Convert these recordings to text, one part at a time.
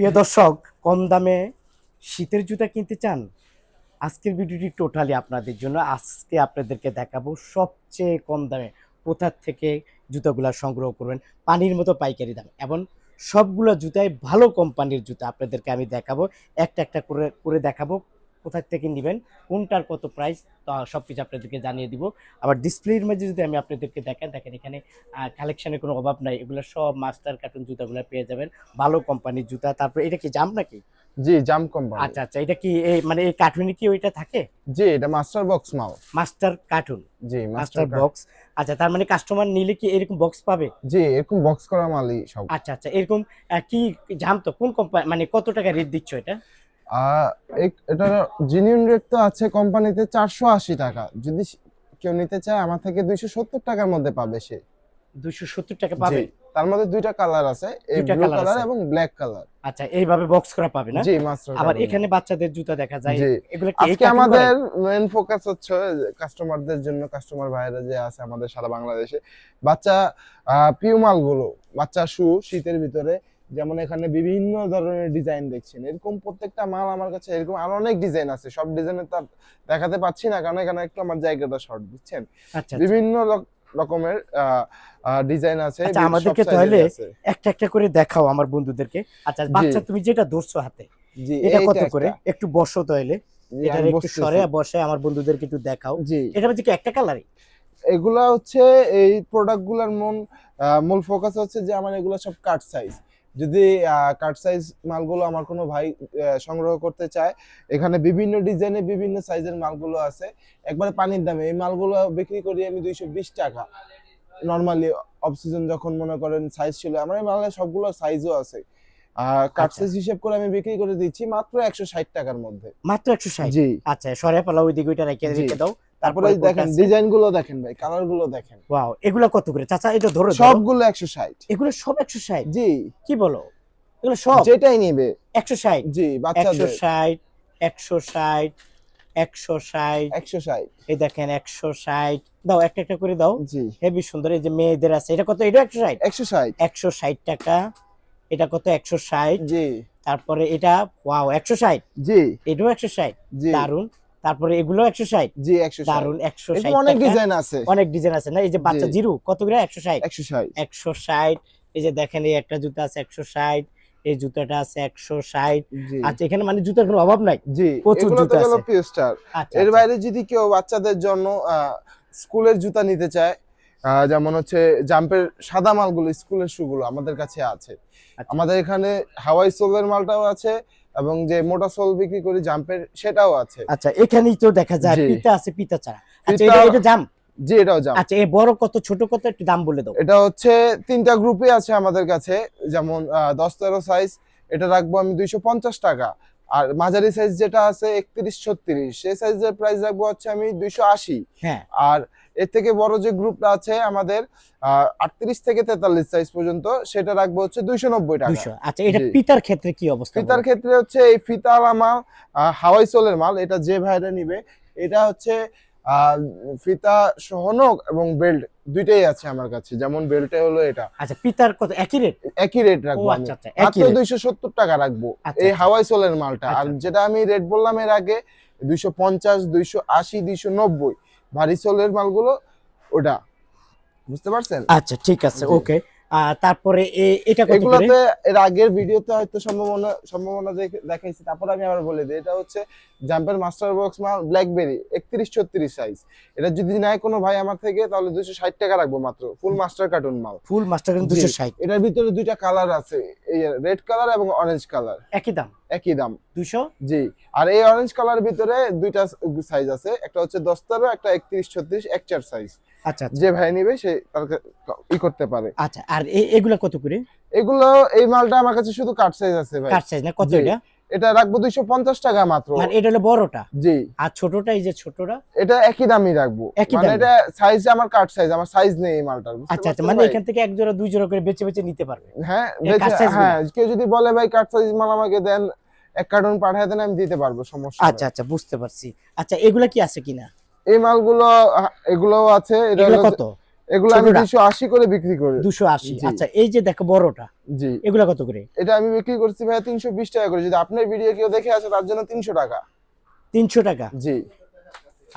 প্রিয় দর্শক, কম দামে শীতের জুতা কিনতে চান? আজকের ভিডিওটি টোটালি আপনাদের জন্য। আজকে আপনাদেরকে দেখাবো সবচেয়ে কম দামে কোথা থেকে জুতাগুলা সংগ্রহ করবেন, পানির মতো পাইকারি দাম, এবং সবগুলো জুতাই ভালো কোম্পানির জুতা আপনাদেরকে আমি দেখাবো। একটা একটা করে করে দেখাবো কোথা থেকে নেবেন, কোনটার কত প্রাইস, সব কিছু আপনাদেরকে জানিয়ে দিব। আবার ডিসপ্লের মাঝে যদি আমি আপনাদেরকে দেখেন এখানে কালেকশনের কোনো অভাব নাই। এগুলো সব মাস্টার কার্টুন জুতাগুলো পেয়ে যাবেন, ভালো কোম্পানির জুতা। তারপর এটা কি জাম নাকি? জি, জাম কোম্পানি। আচ্ছা আচ্ছা, এটা কি এই মানে এই কার্টুনে কি ওইটা থাকে? জি, এটা মাস্টার বক্স মাল। মাস্টার কার্টুন, জি, মাস্টার বক্স। আচ্ছা, তার মানে কাস্টমার নিলে কি এরকম বক্স পাবে? জি, এরকম বক্স করা মালই সব। আচ্ছা আচ্ছা, এরকম কি জানতো কোন কোম্পানি, মানে কত টাকা রেট দিচ্ছ এটা? এটা জেনুইন রেট তো আছে কোম্পানিতে 480 টাকা। যদি কেউ নিতে চায় আমার থেকে 270 টাকার মধ্যে পাবে সে। 270 টাকা জি, পাবে? তার মধ্যে দুইটা কালার আছে, এই দুইটা ব্লু কালার কালার আছে? এবং ব্ল্যাক কালার। আচ্ছা, এইভাবে বক্স করা পাবে না? জি, মাস্টার আবার কার্টুন। এখানে বাচ্চাদের জুতা দেখা যায়, জি, এগুলো কি এই আজকে কার্টুন করে? আমাদের মেইন ফোকাস হচ্ছে কাস্টমারদের জন্য, কাস্টমার ভাইরা যে আছে আমাদের সারা বাংলাদেশে, বাচ্চা পিউ মালগুলো, বাচ্চা শু শীতের ভিতরে, যেমন এখানে বিভিন্ন ধরনের ডিজাইন দেখছেন, এরকম প্রত্যেকটা মাল আমার কাছে এরকম আরো অনেক ডিজাইন আছে। সব ডিজাইনের তো আর দেখাতে পাচ্ছি না, কারণ এখানে একটু আমার জায়গাটা শর্ট, বুঝছেন। আচ্ছা আচ্ছা বিভিন্ন রকমের ডিজাইন আছে, আচ্ছা, সব আমাদেরকে সাইজের তাহলে আছে। একটা একটা করে দেখাও আমার বন্ধুদেরকে। আচ্ছা, জি বাচ্চা তুমি যেটা ধরছো হাতে, জি, এটা এইটা কত করে? একটা। একটু বসো তাহলে, জি, এটা আমি একটু সরে বসতেছি। বসে আমার বন্ধুদেরকে একটু দেখাও। জি, এটা হচ্ছে কি একটা কালারই? এগুলা হচ্ছে এই প্রোডাক্টগুলোর মূল ফোকাস হচ্ছে যে আমার এগুলো সব কাট সাইজ। যদি কাট সাইজ মালগুলো আমার কোনো ভাই সংগ্রহ করতে চায়, এখানে বিভিন্ন ডিজাইনে বিভিন্ন সাইজের মালগুলো আছে, একবারে পানির দামে। এই মালগুলো বিক্রি করি আমি 220 টাকা নরমালি। অফ সিজন যখন মনে করেন সাইজ ছিল, আমার এই মালের সবগুলো সাইজও আছে। কাট আচ্ছা, সাইজ হিসেব করে আমি বিক্রি করে দিচ্ছি মাত্র 160 টাকার মধ্যে। মাত্র 160? জি আচ্ছা, সরে পালা ওইদিকে, ওইটা রেখে জি, রেখে দাও। তারপরে তারপরে কোনটা দেখেন আছে? ডিজাইন গুলো, দেখেন ভাই, কালার গুলো দেখেন, ওয়াও, এগুলা কত করে চাচা? এটা ধরো ধরো। সবগুলো 160। এগুলো সব 160? জি, কি বলো, এগুলো সব যেটাই নিবে। 160? জি, বাচ্চাদের 160, 160, 160। 160। এই দেখেন 160 দাও, একটা একটা করে দাও। জি, হেবি সুন্দর। এই যে মেয়েদের আছে, এটা কত? এটা 160? 160। 160 টাকা। এটা কত? 160। জি তারপরে এটা, ওয়াও, 160। জি এটাও 160? জি দারুন। তারপরে এগুলো 160? জি 160। দারুন, এরকম 160 অনেক টাকা। ডিজাইন আছে। অনেক ডিজাইন আছে না? এই যে জি, বাচ্চা জিরু কত করে? 160? 160। 160। এই যে দেখেন, এই একটা জুতা আছে 160, এই জুতাটা আছে 160। জি আচ্ছা, এখানে মানে জুতার কোনো অভাব নাই, জি, প্রচুর এগুলো তো জুতা গেল আছে। পিওস্টার। আচ্ছা এর আচ্ছা বাইরে যদি কেউ বাচ্চাদের জন্য স্কুলের জুতা নিতে চায়, যেমন হচ্ছে জাম্পের সাদা মালগুলো, স্কুলের শুগুলো আমাদের কাছে আছে। আচ্ছা আমাদের এখানে হাওয়াই সোলের মালটাও আছে, এবং যে মোটা সোল বিক্রি করি জাম্পের, সেটাও আছে। আচ্ছা, এখানেই তো দেখা যায় জি, পিতা আছে, পিতা ছাড়া। আচ্ছা, ফিতা। এটা এটা জাম? জি, এটাও জাম। আচ্ছা, এ বড় কত, ছোট কত, একটু দাম বলে দাও। এটা হচ্ছে তিনটা গ্রুপে আছে আমাদের কাছে, যেমন 10-13 সাইজ, এটা রাখবো আমি 250 টাকা। আর মাঝারি সাইজ যেটা আছে 31-36, সেই সাইজের প্রাইস রাখবো হচ্ছে আমি 280। হ্যাঁ। আর এর থেকে বড় যে গ্রুপটা আছে আমাদের 38 থেকে 43 সাইজ পর্যন্ত, সেটা রাখবো হচ্ছে 290 টাকা। 200? আচ্ছা, এটা জি, পিতার ক্ষেত্রে কি অবস্থা ফিতার বলো? ক্ষেত্রে হচ্ছে এই ফিতাওয়ালা মাল, হাওয়াই সোলের মাল, এটা যে ভাইরা নিবে, এটা হচ্ছে আহ, ফিতা সহনক এবং বেল্ট দুইটাই আছে আমার কাছে। যেমন বেল্টে হলো এটা, আচ্ছা, পিতার কত একই রেট? একই রেট ও রাখবো আমি, আচ্ছা আচ্ছা, একই মাত্র রেট। 270 টাকা রাখবো আচ্ছা এই আচ্ছা হাওয়াই সোলের মালটা। আর আচ্ছা যেটা আমি রেট বললাম এর আগে, 250, 280, 290 ভারী সোলের মালগুলো, ওটা বুঝতে পারছেন। আচ্ছা, ঠিক আছে, জি, ওকে। তারপরে এটা কত করে? এগুলাতে এর আগের ভিডিওতে হয়তো সম্ভাবনা সম্ভাবনা দেখাইছি, তারপরে আমি আবার বলে দিই। এটা হচ্ছে জাম্পের মাস্টার বক্স মাল, ব্ল্যাকবেরি 31-36 সাইজ। এটা যদি নেয় কোনো ভাই আমার থেকে, তাহলে 260 টাকা রাখবো মাত্র, ফুল মাস্টার কার্টুন মাল। ফুল মাস্টার কিন্তু জি, 260? এটার ভিতরে দুইটা কালার আছে, এই রেড কালার এবং অরেঞ্জ কালার। একই দাম? একই দাম। 200? জি, আর এই অরেঞ্জ কালার ভিতরে দুইটা সাইজ আছে, একটা হচ্ছে 10-13, একটা 31-36, এক চার সাইজ। আচ্ছা আচ্ছা যে ভাই নিবে সে তার করতে পারে। আচ্ছা। আর এগুলা কত করে? এগুলো, এই মালটা আমার কাছে শুধু কাট সাইজ আছে ভাই। কার সাইজ না? কত জি, এটা? এটা রাখবো 250 টাকা মাত্র। মানে এটা হলো বড়টা, জি, আর ছোটটা, এই যে ছোটটা? এটা একই দামই রাখবো। একই মানে দামে? এটা সাইজ আমার কাট সাইজ, আমার সাইজ নেই এই মালটার, বুঝতে আচ্ছা আচ্ছা, পারছেন মানে ভাই। এখান থেকে এক জোড়া দুই জোড়া করে বেছে বেছে নিতে পারবে? হ্যাঁ, এই কাট সাইজ হ্যাঁ, কেউ যদি বলে ভাই কাট সাইজ মাল আমাকে দেন, এক কার্টন পাঠিয়ে দেন, আমি দিতে পারবো, সমস্যা আচ্ছা নেই। আচ্ছা, বুঝতে পারছি। আচ্ছা, এগুলা কি আছে কিনা? এই মালগুলো, এগুলোও আছে। এটা এগুলা হলো কত? এগুলো আমি ছোটটা? 280 করে বিক্রি করি। 280। জি। আচ্ছা, এই যে দেখো বড়টা, জি, এগুলা কত করে? এটা আমি বিক্রি করছি ভাইয়া 320 টাকা করে। যদি আপনার ভিডিও কেউ দেখে আসে তার জন্য 300 টাকা। 300 টাকা। জি।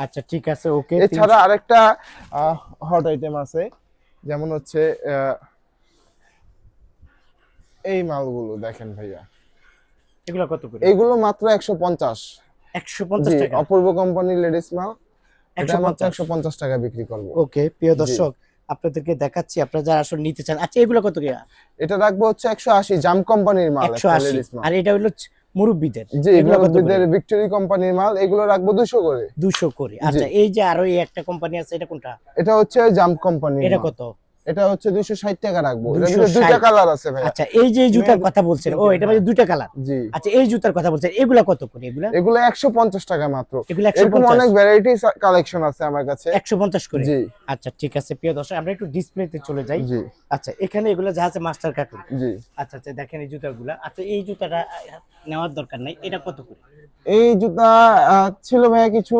আচ্ছা ঠিক আছে, ওকে। এছাড়া আরেকটা হট আইটেম আছে, যেমন হচ্ছে এই মালগুলো দেখেন ভাইয়া, এগুলা কত করে? এগুলো মাত্র 150। 150 জি, টাকা। অপূর্ব কোম্পানির লেডিস মাল, এটা মাত্র 150। 150 টাকা বিক্রি করব। ওকে প্রিয় জি, দর্শক, আপনাদেরকে দেখাচ্ছি আপনারা যারা আসলে নিতে চান। আচ্ছা, এগুলো কত করে? এটা রাখবো হচ্ছে 180, জাম কোম্পানির মাল, একটা 180। লেডিস মাল। আর এটা হলো মুরব্বিদের, জি, এগুলো কত করে? মুরব্বিদের ভিক্টোরি কোম্পানির মাল, এগুলো রাখবো 200 করে। 200 করে। জি, আচ্ছা, এই যে আরো এই একটা কোম্পানি আছে, এটা কোনটা? এটা হচ্ছে জাম কোম্পানির এটা মাল, কত? এটা হচ্ছে 260 টাকা রাখবো। এর ভিতরে 260। দুইটা কালার আছে ভাইয়া। আচ্ছা, এই যে এই জুতার কথা বলছেন, ও এটা মানে দুইটা কালার। জি, আচ্ছা, এই জুতার কথা বলছেন, এগুলা কত করে? এগুলা এগুলো 150 টাকা মাত্র। এগুলা এরকম 150। অনেক ভ্যারাইটিস কালেকশন আছে আমার কাছে। 150 করে। জি, আচ্ছা ঠিক আছে প্রিয় দর্শক, আমরা একটু ডিসপ্লেতে চলে যাই। জি, আচ্ছা, এখানে এগুলো যা আছে মাস্টার কার্টুন। জি। আচ্ছা আচ্ছা, দেখেন এই জুতাগুলা। আচ্ছা, এই জুতাটা নেওয়ার দরকার নাই, এটা কত করে? এই জুতা ছিল ভাইয়া কিছু,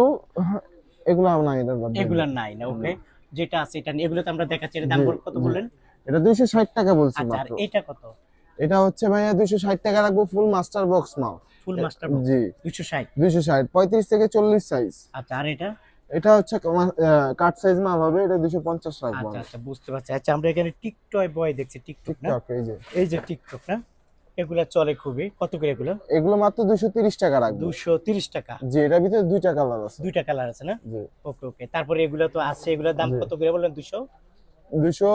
এগুলো নাই, এটা বাদ দেন। এগুলা নাই না, ওকে। যেটা আছে এটা নিয়ে, এগুলো তো আমরা দেখাচ্ছি। এর দাম জি, কত জি। বললেন? এটা 260 টাকা বলছি আচ্ছা, আর মাত্র। এটা কত? এটা হচ্ছে ভাইয়া 260 টাকা রাখবো, ফুল মাস্টার বক্স মাল। ফুল মাস্টার বক্স জি, 260। 260, 35 থেকে 40 সাইজ। আচ্ছা, আর এটা? এটা হচ্ছে কাট সাইজ মাল হবে, এটা 250 রাখবো আচ্ছা আমি। আচ্ছা, বুঝতে পারছি। আচ্ছা, আমরা এখানে টিকটক বয় দেখছি, টিকটক না? টিকটক, এই যে এই যে টিকটক না, এগুলা চলে খুবই। কত করে এগুলো? এগুলো মাত্র 230 টাকা রাখবো। 230 টাকা। জি, এটার ভিতরে দুইটা কালার আছে। দুইটা কালার আছে না? জি, ওকে ওকে। তারপরে এগুলো তো আছে, এগুলোর দাম জি। কত করে বললেন? 200? 200,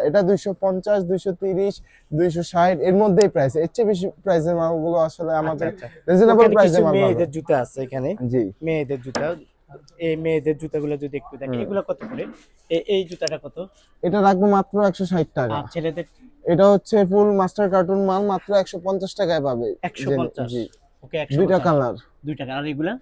এটা 250, 230, 260 এর মধ্যেই প্রাইস। এর চেয়ে বেশি প্রাইসের মালগুলো আসলে আমাদের আচ্ছা আচ্ছা। রিজনেবল ওখানে প্রাইসে কিছু মাল পাবেন। মেয়েদের জুতা আছে এখানে, জি, মেয়েদের জুতা। এই মেয়েদের জুতাগুলো যদি একটু দেখি, এগুলো কত করে? এই জুতাটা কত? এটা রাখবো মাত্র 160 টাকা। আর ছেলেদের? এটা হচ্ছে ফুল মাস্টার কার্টুন মাল, মাত্র 150 টাকায় পাবে। 150। জি, ওকে, দুইটা 150। কালার। দুইটা কালার। আর এগুলা?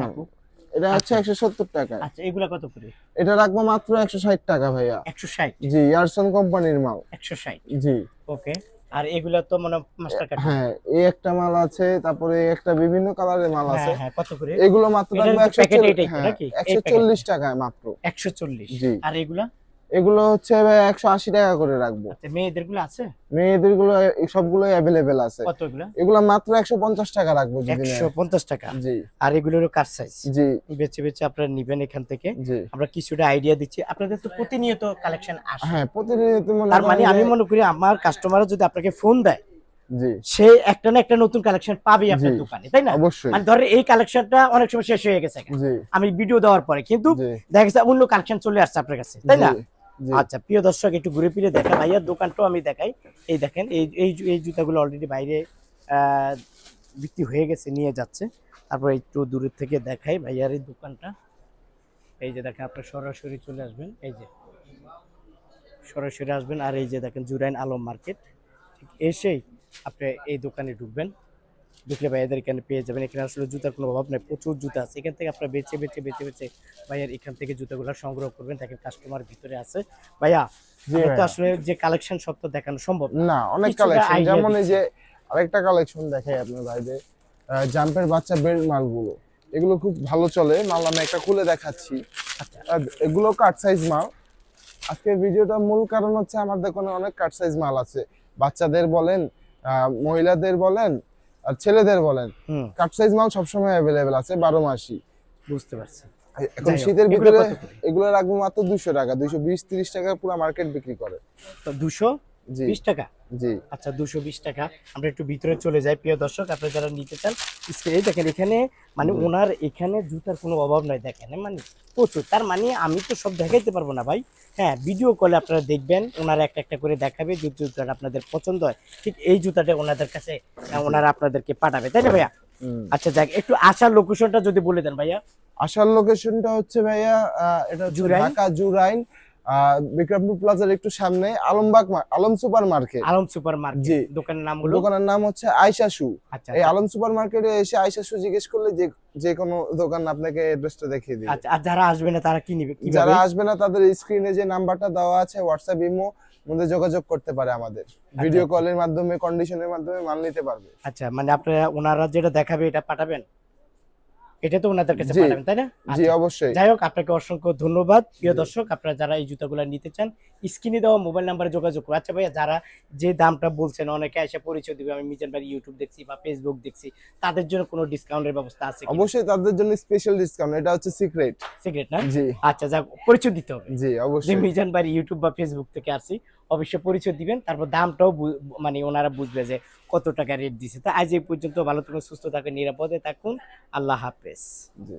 থাকুক। এটা হচ্ছে আচ্ছা 170 টাকা। আচ্ছা, এগুলা কত করে? এটা রাখবো মাত্র 160 টাকা ভাইয়া। 160। জি, ইয়ারসন কোম্পানির মাল। 160। জি, ওকে। আর এগুলা তো মানে মাস্টার কার্ড। হ্যাঁ, এই একটা মাল আছে, তারপরে এই একটা বিভিন্ন কালারের মাল আছে। হ্যাঁ হ্যাঁ, কত করে? এগুলো মাত্র এটার রাখবো যে প্যাকেট 140, এটাই তো হ্যাঁ, নাকি? এই 140 টাকায় মাত্র। 140। জি, আর এগুলা? এগুলো হচ্ছে ভাই 180 টাকা করে রাখবো। আচ্ছা, মেয়েদের গুলো আছে? মেয়েদের গুলো সবগুলোই অ্যাভেলেবেল আছে। কত এগুলা? এগুলো মাত্র 150 টাকা রাখবো যদি নেয়। 150 টাকা। জি, আর এগুলোরও কার সাইজ? জি, বেছে বেছে আপনারা নিবেন এখান থেকে। জি। আমরা কিছুটা আইডিয়া দিচ্ছি। আপনাদের তো প্রতিনিয়ত কালেকশন আসে। হ্যাঁ, প্রতিনিয়ত মনে তার মানে করেন আমি যে- মনে করি আমার কাস্টমাররা যদি আপনাকে ফোন দেয়, জি, সে একটা না একটা নতুন কালেকশন পাবেই আপনার জি, দোকানে, তাই না? অবশ্যই। মানে ধরেন এই কালেকশনটা অনেক সময় শেষ হয়ে গেছে জি, আমি ভিডিও দেওয়ার পরে, কিন্তু জি, দেখা গেছে অন্য কালেকশন চলে আসছে আপনার কাছে, তাই না? জি, জি। আচ্ছা প্রিয় দর্শক, একটু ঘুরে ফিরে দেখা ভাইয়ার দোকানটাও আমি দেখাই। এই দেখেন, এই জুতাগুলো অলরেডি বাইরে বিক্রি হয়ে গেছে, নিয়ে যাচ্ছে। তারপর একটু দূরের থেকে দেখাই ভাইয়ার এই দোকানটা। এই যে দেখেন, আপনার সরাসরি চলে আসবেন, এই যে সরাসরি আসবেন। আর এই যে দেখেন জুরাইন আলম মার্কেট, ঠিক এসেই আপনি এই দোকানে ঢুকবেন। ঢুকলে ভাইয়াদের এখানে পেয়ে যাবেন। এখানে আসলে জুতার কোনো অভাব নেই, প্রচুর জুতা আছে। এখান থেকে আপনারা বেছে বেছে বেছে বেছে ভাইয়ার এখান থেকে জুতাগুলো সংগ্রহ করবেন। দেখেন কাস্টমার ভিতরে আছে। ভাইয়া, জি আমি তো ভাইয়া। আসলে যে কালেকশন সব তো দেখানো সম্ভব না। না, অনেক কিছুটা কালেকশন, idea যেমন এই দিচ্ছি। যে আরেকটা কালেকশন দেখাই আপনার ভাইদের, জাম্পের বাচ্চা বেল্ট মালগুলো, এগুলো খুব ভালো চলে মাল। আমি একটা খুলে দেখাচ্ছি। আচ্ছা এগুলো কাট সাইজ মাল। আজকের ভিডিওটার মূল কারণ হচ্ছে আমার দোকানে অনেক কাট সাইজ মাল আছে। বাচ্চাদের বলেন, মহিলাদের বলেন, আর ছেলেদের বলেন, হুম, কাট সাইজ মাল সবসময় অ্যাভেলেবেল আছে 12 মাসই। বুঝতে পারছি। এখন যাই হোক, শীতের এগুলো ভিতরে কত করে? এগুলো রাখবো মাত্র 200 টাকা, 220-30 টাকা পুরো মার্কেট বিক্রি করে। তো 220 টাকা। জি, আচ্ছা, 220 টাকা। আমরা একটু ভিতরে চলে যাই প্রিয় দর্শক, আপনারা যারা নিতে চান এই দেখেন এখানে, মানে ওনার এখানে জুতার কোনো অভাব নাই। দেখেন মানে প্রচুর। তার মানে আমি তো সব দেখাইতে পারবো না ভাই। হ্যাঁ, ভিডিও কলে আপনারা দেখবেন, ওনারা একটা একটা করে দেখাবে। যে জুতাটা আপনাদের পছন্দ হয়, ঠিক এই জুতাটা ওনাদের কাছে ওনারা আপনাদেরকে পাঠাবে, তাই না ভাইয়া? আচ্ছা যাক, একটু আসার লোকেশনটা যদি বলে দেন ভাইয়া। আসার লোকেশনটা হচ্ছে ভাইয়া, এটা হচ্ছে জুরাইন? ঢাকা জুরাইন, বিক্রমপুর প্লাজার একটু সামনে Alam super market. Alam super market. জি। দোকানের নাম হলো? দোকানের নাম হচ্ছে আয়শা শু। আচ্ছা এই আচ্ছা। আলম সুপার মার্কেটে এসে আয়শা শু জিজ্ঞেস করলে যে যে কোনো দোকান আপনাকে অ্যাড্রেসটা দেখিয়ে দিবে। আচ্ছা, আর যারা আসবে না তারা কি নিবে, কিভাবে? যারা আসবে না তাদের স্ক্রিনে যে নাম্বারটা দেওয়া আছে, হোয়াটসঅ্যাপ, ইমো মধ্যে যোগাযোগ করতে পারে আমাদের। ভিডিও আচ্ছা। কলের মাধ্যমে, কন্ডিশনের মাধ্যমে মাল নিতে পারবে। আচ্ছা, মানে আপনারা ওনারা যেটা দেখাবে এটা পাঠাবেন, এটা তো ওনাদের কাছে জি, পাঠাবেন, তাই না? জি আচ্ছা। অবশ্যই। যাই হোক, আপনাকে অসংখ্য ধন্যবাদ। প্রিয় জি। দর্শক, আপনারা যারা এই জুতাগুলো নিতে চান স্ক্রিনে দেওয়া মোবাইল নাম্বারে যোগাযোগ করুন। আচ্ছা ভাইয়া, যারা যে দামটা বলছেন অনেকে এসে পরিচয় দিবে, আমি মিজান ভাই ইউটিউব দেখছি বা ফেসবুক দেখছি, তাদের জন্য কোনো ডিসকাউন্টের ব্যবস্থা আছে কি? অবশ্যই তাদের জন্য স্পেশাল ডিসকাউন্ট, এটা হচ্ছে সিক্রেট। সিক্রেট না? জি, আচ্ছা, যাক, পরিচয় দিতে হবে জি যে অবশ্যই। মিজান ভাই ইউটিউব বা ফেসবুক থেকে আসছি। অবশ্যই পরিচয় দিবেন, তারপর দামটাও মানে ওনারা বুঝবে যে কত টাকা রেট দিছে। তো আজ এই পর্যন্ত, ভালো থাকুন, সুস্থ থাকুন, নিরাপদে থাকুন। আল্লাহ হাফেজ। জি।